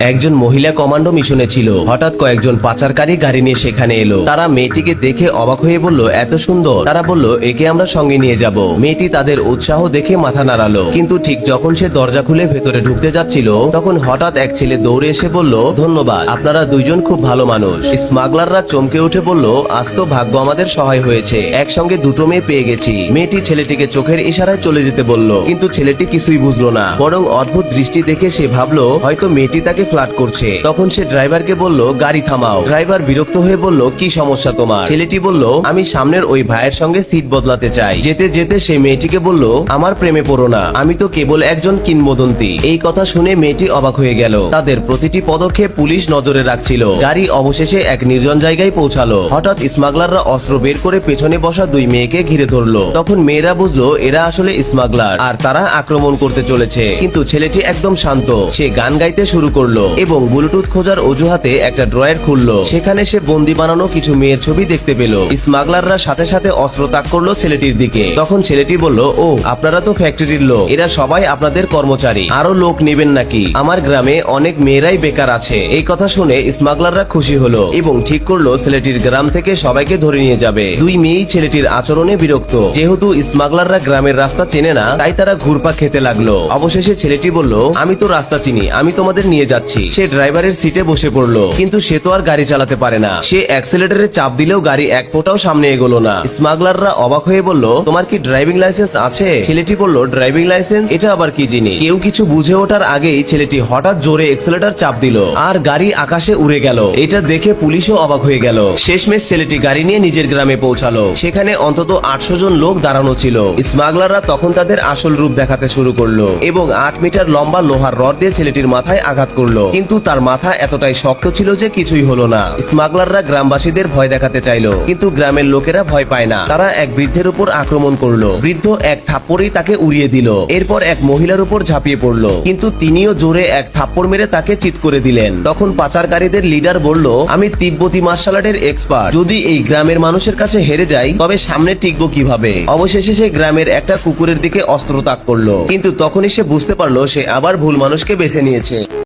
একজন মহিলা কমান্ডো মিশনে ছিল। হঠাৎ কয়েকজন পাচারকারী গাড়ি নিয়ে সেখানে এলো। তারা মেয়েটিকে দেখে অবাক হয়ে বলল, এত সুন্দর। তারা বলল, একে আমরা সঙ্গে নিয়ে যাব। মেয়েটি তাদের উৎসাহ দেখে মাথা নাড়ালো, কিন্তু ঠিক যখন সে দরজা খুলে ভেতরে ঢুকতে যাচ্ছিল তখন হঠাৎ এক ছেলে দৌড়ে এসে বলল, ধন্যবাদ, আপনারা দুইজন খুব ভালো মানুষ। স্মাগলাররা চমকে উঠে বলল, আজ তো ভাগ্য আমাদের সহায় হয়েছে, একসঙ্গে দুটো মেয়ে পেয়ে গেছি। মেয়েটি ছেলেটিকে চোখের ইশারায় চলে যেতে বলল, কিন্তু ছেলেটি কিছুই বুঝলো না, বরং অদ্ভুত দৃষ্টি দেখে সে ভাবলো হয়তো মেয়েটি তাকে ফ্লার্ট করছে। তখন সে ড্রাইভারকে বলল, গাড়ি থামাও। ড্রাইভার বিরক্ত হয়ে বলল, কি সমস্যা তোমার? ছেলেটি বলল, আমি সামনের ওই ভাইয়ের সঙ্গে সিট বদলাতে চাই। যেতে যেতে সে মেয়েটিকে বলল, আমার প্রেমে পড়ো না, আমি তো কেবল একজন কিংবদন্তি। এই কথা শুনে মেয়েটি অবাক হয়ে গেল। তাদের প্রতিটি পদক্ষেপ পুলিশ নজরে রাখছিল। গাড়ি অবশেষে এক নির্জন জায়গায় পৌঁছালো। হঠাৎ স্মাগলাররা অস্ত্র বের করে পেছনে বসা দুই মেয়েকে ঘিরে ধরলো। তখন মেয়েরা বুঝলো এরা আসলে স্মাগলার আর তারা আক্রমণ করতে চলেছে। কিন্তু ছেলেটি একদম শান্ত। সে গান গাইতে শুরু করলো এবং ব্লুটুথ খোঁজার অজুহাতে একটা ড্রয়ার খুললো। সেখানে সে বন্দি বানানো কিছু মেয়ের ছবি দেখতে পেল। স্মাগলাররা সাথে সাথে অস্ত্র তাক করলো ছেলেটির দিকে। তখন ছেলেটি বলল, ও আপনারা তো ফ্যাক্টরির লোক, এরা সবাই আপনাদের কর্মচারী, আরো লোক নেবেন নাকি? আমার গ্রামে অনেক মেয়েরাই বেকার আছে। এই কথা শুনে স্মাগলাররা খুশি হলো এবং ঠিক করলো ছেলেটির গ্রাম থেকে সবাইকে ধরে নিয়ে যাবে। দুই মেয়েই ছেলেটির আচরণে বিরক্ত। যেহেতু স্মাগলাররা গ্রামের রাস্তা চেনে না, তাই তারা ঘুরপাক খেতে লাগলো। অবশেষে ছেলেটি বলল, আমি তো রাস্তা চিনি, আমি তোমাদের নিয়ে যাচ্ছি। সে ড্রাইভারের সিটে বসে পড়লো, কিন্তু সে তো আর গাড়ি চালাতে পারে না। সে অ্যাক্সিলারেটরে চাপ দিলেও গাড়ি এক ফোঁটাও সামনে এগোলো না। স্মাগলাররা অবাক হয়ে বলল, তোমার কি ড্রাইভিং লাইসেন্স আছে? ছেলেটি বলল, ড্রাইভিং লাইসেন্স? এটা আবার কি জিনিস? কেউ কিছু বুঝে ওঠার আগেই ছেলেটি হঠাৎ জোরে অ্যাক্সিলারেটর চাপ দিল আর গাড়ি আকাশে উড়ে গেল। এটা দেখে পুলিশও অবাক হয়ে গেল। শেষমেশ ছেলেটি গাড়ি নিয়ে নিজের গ্রামে পৌঁছালো। সেখানে অন্তত 800 জন লোক দাঁড়ানো ছিল। স্মাগলাররা তখন তাদের আসল রূপ দেখাতে শুরু করলো এবং 8 মিটার লম্বা লোহার রড দিয়ে ছেলেটির মাথায় আঘাত করলো, কিন্তু তার মাথা এতটাই শক্ত ছিল যে কিছুই হলো না। স্মাগলাররা গ্রামবাসীদের ভয় দেখাতে চাইলো, কিন্তু গ্রামের লোকেরা ভয় পায় না। তারা এক বৃদ্ধের উপর আক্রমণ করলো। বৃদ্ধ এক থাপ্পড়েই তাকে উড়িয়ে দিল। এরপর এক মহিলার উপর ঝাঁপিয়ে পড়লো, কিন্তু তিনিও জোরে এক থাপ্পড় মেরে তাকে চিৎ করে দিলেন। তখন পাচারকারীদের লিডার বলল, আমি তিব্বতী মার্শাল আর্টের এক্সপার্ট, যদি এই গ্রামের মানুষের কাছে হেরে যাই তবে সামনে টিকবো কিভাবে? অবশেষে সে গ্রামের একটা কুকুরের দিকে অস্ত্র তাক করলো, কিন্তু তখনই সে বুঝতে পারলো সে আবার ভুল মানুষকে বেছে নিয়েছে।